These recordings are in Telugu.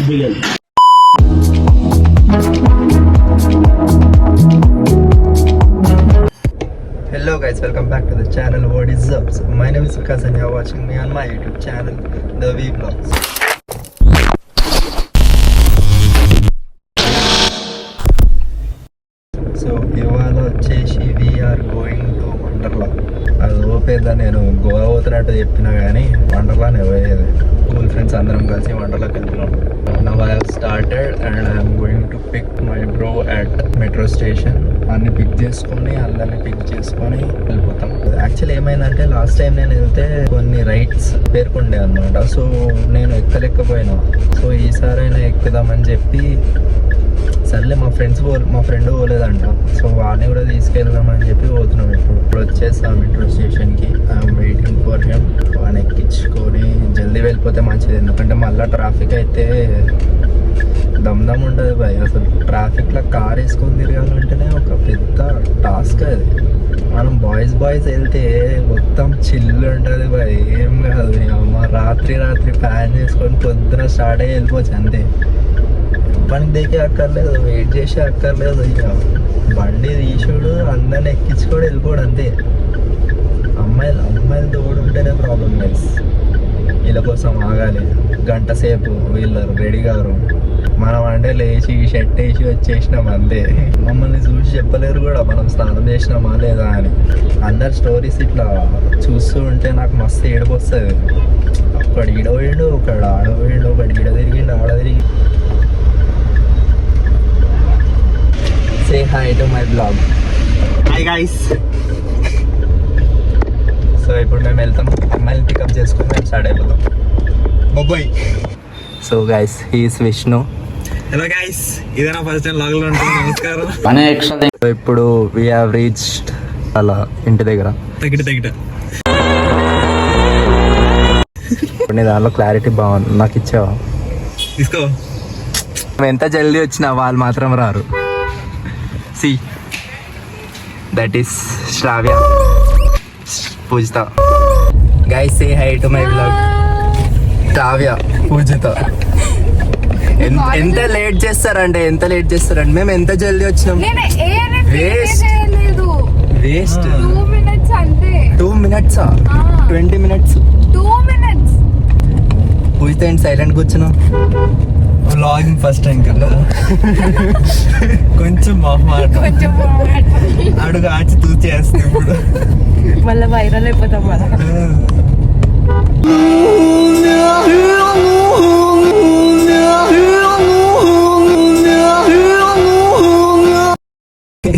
begin. Hello guys, welcome back to the channel. What is up? So my name is Vikas and you are watching me on my YouTube channel, The V Vlogs. So ఇవాళ వచ్చేసి వీఆర్ గోయింగ్ టు వండర్లా. అది ఓపేదా నేను గోవా పోతున్నట్టు చెప్పినా కానీ వండర్లానే పోయేది. స్కూల్ ఫ్రెండ్స్ అందరం కలిసి వండర్లాకి వెళ్తున్నాం. Now I have started and I am going to pick my bro at metro station. అన్ని పిక్ చేసుకొని అందరిని పిక్ చేసుకొని వెళ్ళిపోతాం. యాక్చువల్లీ ఏమైందంటే లాస్ట్ టైం నేను వెళ్తే కొన్ని రైడ్స్ పేర్కొండే అనమాట. సో నేను ఎక్కలేకపోయినా. సో ఈసారైనా ఎక్కుదామని చెప్పి సర్లే మా ఫ్రెండ్ పోలేదంట. సో వాడిని కూడా తీసుకెళ్దామని చెప్పి పోతున్నాం. ఇప్పుడు వచ్చేస్తాం మెట్రో స్టేషన్కి. I'm waiting for him. వాడిని ఎక్కించుకొని జల్దీ వెళ్ళిపోతే మంచిది. ఎందుకంటే మళ్ళీ ట్రాఫిక్ అయితే దమ్దమ్ ఉంటుంది భయ్. అసలు ట్రాఫిక్లో కార్ వేసుకొని తిరగాలంటేనే ఒక పెద్ద టాస్క్ అది. మనం బాయ్స్ వెళ్తే మొత్తం చిల్లు ఉంటుంది భయ్. ఏం కాదు. అమ్మ రాత్రి ప్లాన్ చేసుకొని పొద్దున స్టార్ట్ అయ్యి వెళ్ళిపోవచ్చు అంతే. పనికి దిగే అక్కర్లేదు, వెయిట్ చేసే అక్కర్లేదు. ఇక బండి తీసుడు అందరిని ఎక్కించుకోడు వెళ్ళిపోడు అంతే. అమ్మాయిలు తోడు ఉంటేనే ప్రాబ్లం గైస్. వీళ్ళ కోసం ఆగాలి గంట సేపు. వీళ్ళు రెడీ గారు. మనం అంటే లేచి షర్ట్ వేసి వచ్చేసినాం అంతే. మమ్మల్ని చూసి చెప్పలేరు కూడా మనం స్నానం చేసినామా లేదా అని. అందరు స్టోరీస్ ఇట్లా చూస్తూ ఉంటే నాకు మస్తు ఏడుపు వస్తుంది. ఒకడు ఈడ పోయిండు, ఒకడు ఆడ పోయిండు, ఒకటి ఈడ తిరిగిండు, ఆడ తిరిగి. Say hi to my vlog. Hi guys. So ఇప్పుడు మేము వెళ్తాం. అమ్మాయిని పికప్ చేసుకుని మేము స్టార్ట్ అయిపోతాం. Bye. So guys he's Vishnu. Hello guys, ఇదే నా ఫస్ట్ టైం లాగ్ లో ఉంటుంది. నమస్కారం. సో ఇప్పుడు వి హావ్ రీచ్డ్ అలా ఇంటి దగ్గర. తగిట నీ దానిలో క్లారిటీ బాగుంది. నాకు ఇచ్చావా? తీసుకో. ఎంత జల్దీ వచ్చినా వాళ్ళు మాత్రం రారు. See that is Sravya, Poojitha. Guys say hi to my vlog. Sravya, Poojitha. ఎంత లేట్ చేస్తారంటే మేము ఎంత జల్దీ వచ్చినాం. Waste 2 minutes 20 minutes. పూజిత ఏంటి సైలెంట్ కూర్చున్నాం? వ్లాగింగ్ ఫస్ట్ టైం కదా, కొంచెం అడుగు ఆచి తూచేస్తుంది. ఇప్పుడు మళ్ళీ వైరల్ అయిపోతాం కదా.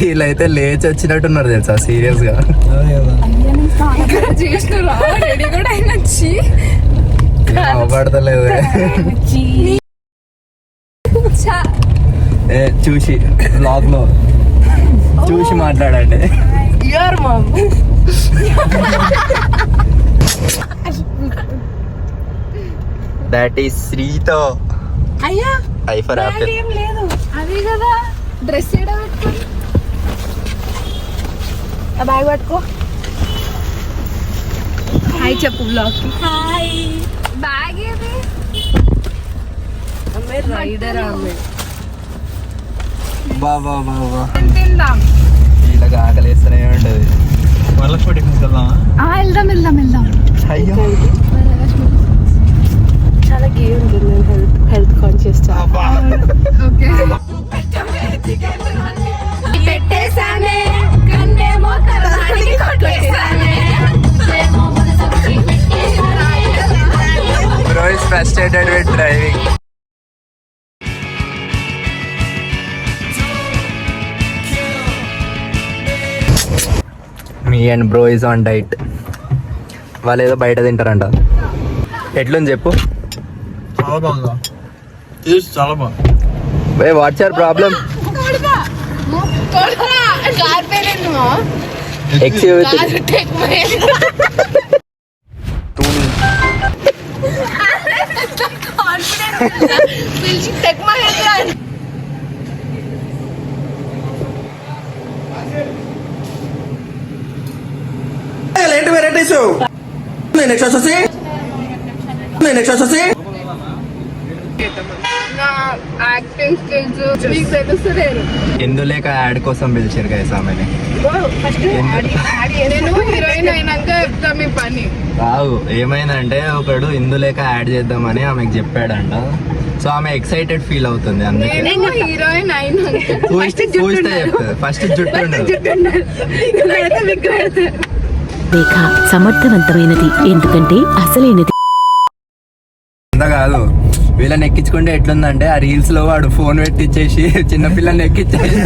వీళ్ళైతే లేచి వచ్చినట్టున్నారు తెలుసా, సీరియస్ గా. అవపడతలేదు చూసి బ్లాగ్ లో చూసి మాట్లాడండి. దట్ ఈస్ శ్రీతో. అయ్యా ఐ ఫర్ యాపిల్. ఏం లేదు అదే కదా డ్రెస్ ఏడ పెట్టుకో. ఆ బ్యాగ్ పట్టుకో. హాయ్ చెప్పు బ్లాగ్ కి. హాయ్. బ్యాగ్ ఏది? అమ్మే రైడర్ ఆమె. బాబా తిందాం. వీళ్ళకి ఆకలి వేస్తూనే ఉంటుంది. వరలక్ష్మి వెళ్దాం. అయ్యో చాలా గే ఉంటుంది. Health conscious. ఓకే పెట్టేసానే కన్నేమో తలకి కొట్టేసానే. Bro is frustrated with driving. Me and bro is on diet. వాళ్ళు ఏదో బయట తింటారంట. ఎట్లుంది చెప్పు? చాలా బాగుందా? చాలా బాగుంది. By what's your problem? No, acting skills మీకు తెలుస్తలేదు. ఇందులేక యాడ్ కోసం పిలిచారు గైస్ ఆమెని. నేను హీరోయిన్ అయినాక చెప్తా మీ పని. రావు ఏమైందంటే ఒకడు ఇందులేక యాడ్ చేద్దామని ఆమెకు చెప్పాడంట. సో ఆమె ఎక్సైటెడ్ ఫీల్ అవుతుంది. అందుకే నేను హీరోయిన్ అయినాక ఫస్ట్ జుట్టు ఉండదు. రేఖ సమర్థవంతమైనది, ఎందుకంటే అసలైనది. అంత కాదు, వీళ్ళని ఎక్కించుకుంటే ఎట్లుందంటే ఆ రీల్స్ లో వాడు ఫోన్ పెట్టించేసి చిన్న పిల్లల్ని ఎక్కించేసి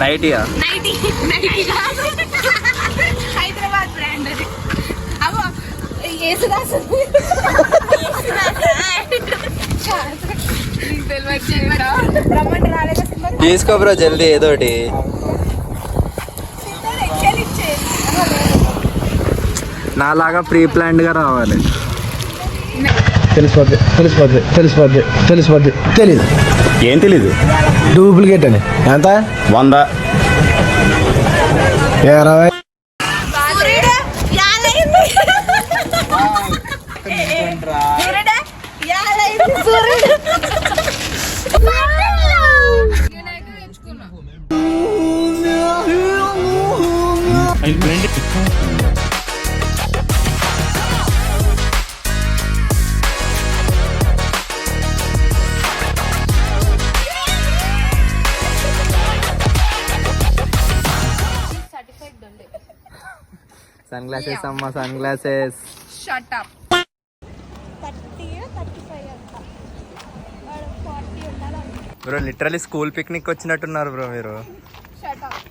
నైటియా హైదరాబాద్ బ్రాండ్ అది. అవో తీసుకో బ్రో జల్దీ ఏదోటి. నాలాగా ప్రీ ప్లాన్డ్ గా రావాలి. తెలీదు. ఏం తెలీదు? డూప్లికేట్ అని ఎంత? 100. 20. సన్ గ్లాసెస్ అమ్మా, sunglasses. Shut up. Bro literally school picnic వచ్చినట్టున్నారు బ్రో మీరు. Shut up.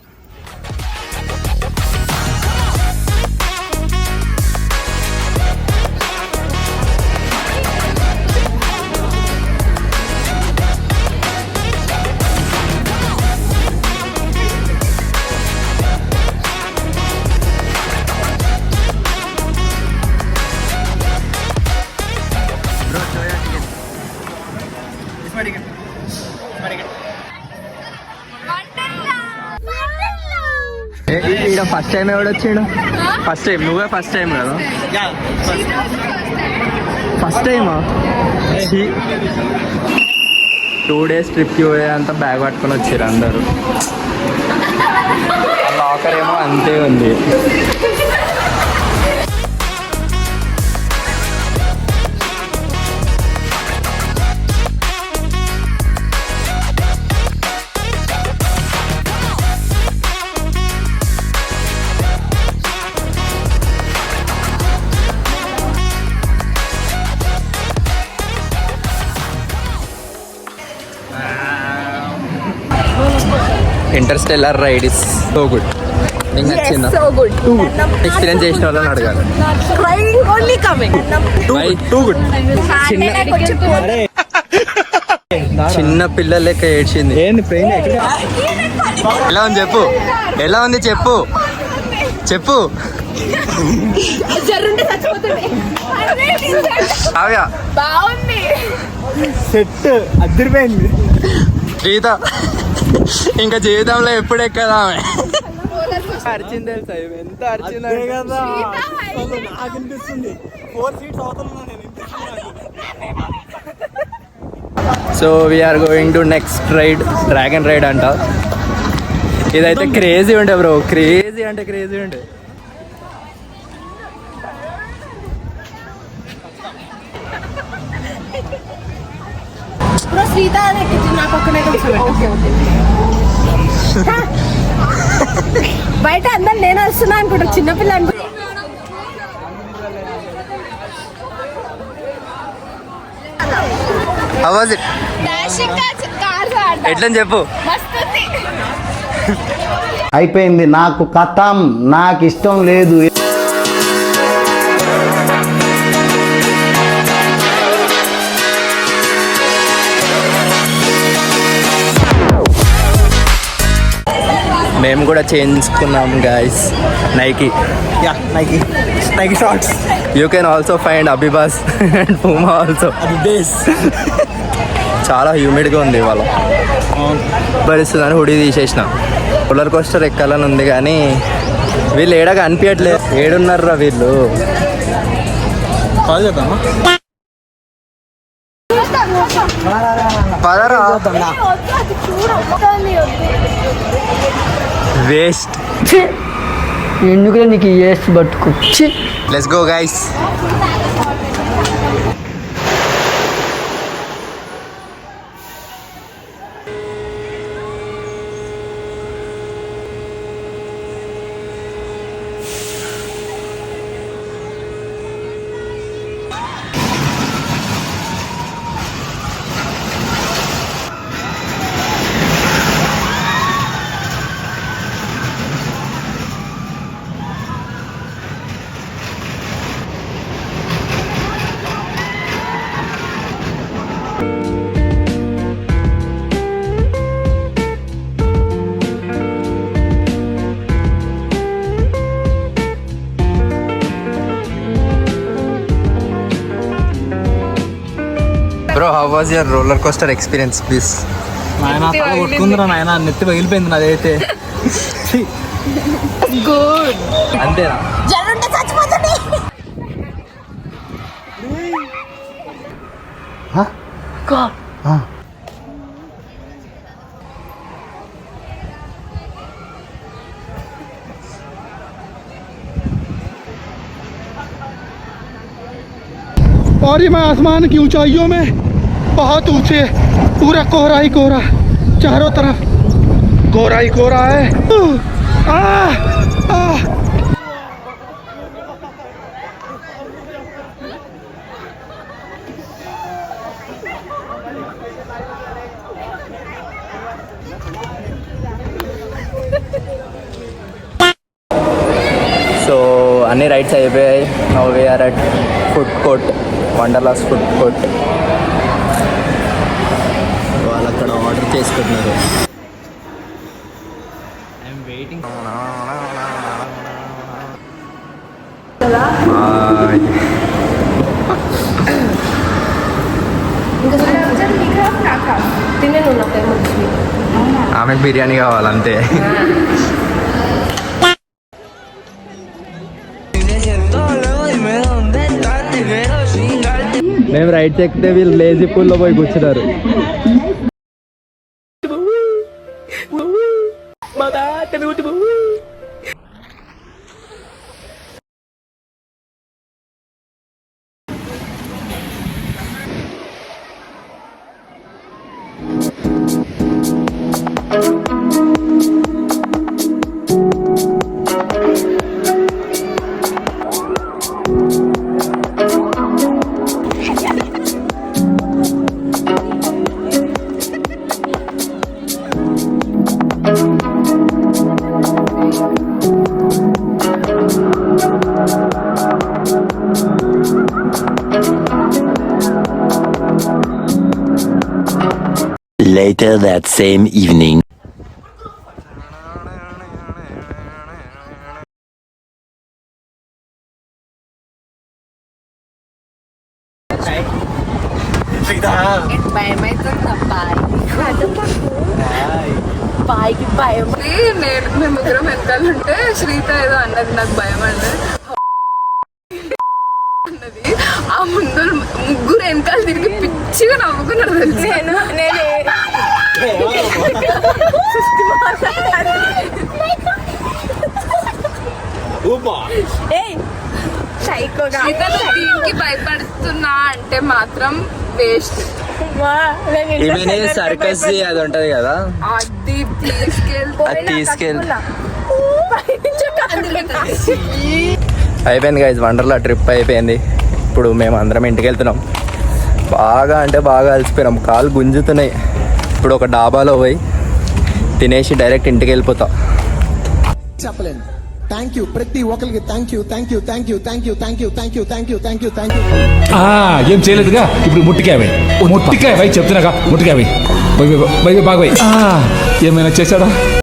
ఇక్కడ ఫస్ట్ టైం ఎవడు వచ్చిండు? ఫస్ట్ టైం నువ్వే ఫస్ట్ టైం కదా? ఫస్ట్ టైమా? 2 days ట్రిప్కి పోయే అంతా బ్యాగ్ పట్టుకొని వచ్చారు అందరూ. లాకర్ ఏమో అంతే ఉంది. Interstellar ride is so good. నీకు నచ్చిందా? So good. ఎక్స్పీరియన్స్ చేసిన వాళ్ళని అడగాలి. Crying only coming. Too good. చిన్న పిల్లల లెక్క ఏడ్చింది. ఎలా ఉంది చెప్పు, ఎలా ఉంది చెప్పు చెప్పు. కావ్య బాగుంది. సెట్ అదిరిపోయింది. గీత ఇంకా జీవితంలో ఎప్పుడు ఎక్కదా ఆమె. అరిచింది తెలుసా, ఎంత అరిచింది కదా నాకు అనిపిస్తుంది. 4 seats అవుతున్నా నేను. So we're going to next ride, dragon ride అంట. ఇదైతే క్రేజీ ఉండే బ్రో, క్రేజీ అంటే క్రేజీ ఉండే. బయట అందరు నేను వస్తున్నా అనుకుంటా, చిన్నపిల్ల అనుకుంటా. ఎట్లని చెప్పు. అయిపోయింది, నాకు కథం, నాకు ఇష్టం లేదు. మేము కూడా చేయించుకున్నాం guys Nike. Yeah Nike shorts. You can also find Adidas and Puma also. Days చాలా హ్యూమిడ్గా ఉంది ఇవాళ. భరిస్తుందని హుడీ తీసేసిన. రోలర్ కోస్టర్ ఎక్కాలని ఉంది కానీ వీళ్ళు ఏడగా అనిపించట్లేదు. ఏడున్నారా వీళ్ళు? కాల్ చేద్దామా? పదరా. వేస్ట్. ఎందుకులే నీకు వేస్ట్ పట్టుకు. Let's go guys. Bro, how was your roller coaster experience please? నాయన కొట్టుకుందిరా నాయన, నెత్తి పగిలిపోయింది నాదైతే. గుడ్. అంతేనా? और ये मैं आसमान की ऊंचाइयों में बहुत ऊंचे, पूरा कोहरा ही कोहरा, चारों तरफ कोहरा ही कोहरा है. आ, आ. సో అన్ని రైడ్స్ అయిపోయాయి. Now we are at food court, Wonderla's food court. వాళ్ళు అక్కడ ఆర్డర్ చేసుకుంటున్నారు. ఆమెకు బిర్యానీ కావాలంతే. మేము రైడ్స్ ఎక్కితే వీళ్ళు లేజీ పూల్లో పోయి కూర్చున్నారు. Later that same evening. బాయ్కి భయం. నేను మేము ముగ్గురం వెనకాలంటే శ్రీత ఏదో అన్నది, నాకు భయం అంటే అన్నది. ఆ ముందు ముగ్గురు వెనకాల తిరిగి పిచ్చిగా నవ్వుకున్నారు తెలుసు. నేను దీనికి భయపడుతున్నా అంటే మాత్రం వేస్ట్. సర్కస్ అది ఉంటది కదా, అది తీసుకెళ్ళి అయిపోయింది గైస్. వండర్లా ట్రిప్ అయిపోయింది. ఇప్పుడు మేము అందరం ఇంటికి వెళ్తున్నాం. బాగా అంటే బాగా అలసిపోయినాం, కాళ్ళు గుంజుతున్నాయి. ఇప్పుడు ఒక డాబాలో పోయి తినేసి డైరెక్ట్ ఇంటికి వెళ్ళిపోతా. చెప్పలేను. థ్యాంక్ యూ ప్రతి ఒక్కరికి. Thank you thank you thank you thank you thank you thank you thank you thank you thank you. ఏం చేయలేదుగా. ఇప్పుడు ముట్టికాయ చెప్తున్నాగా, ముట్టికాయ బాగా ఏమైనా చేశాడా?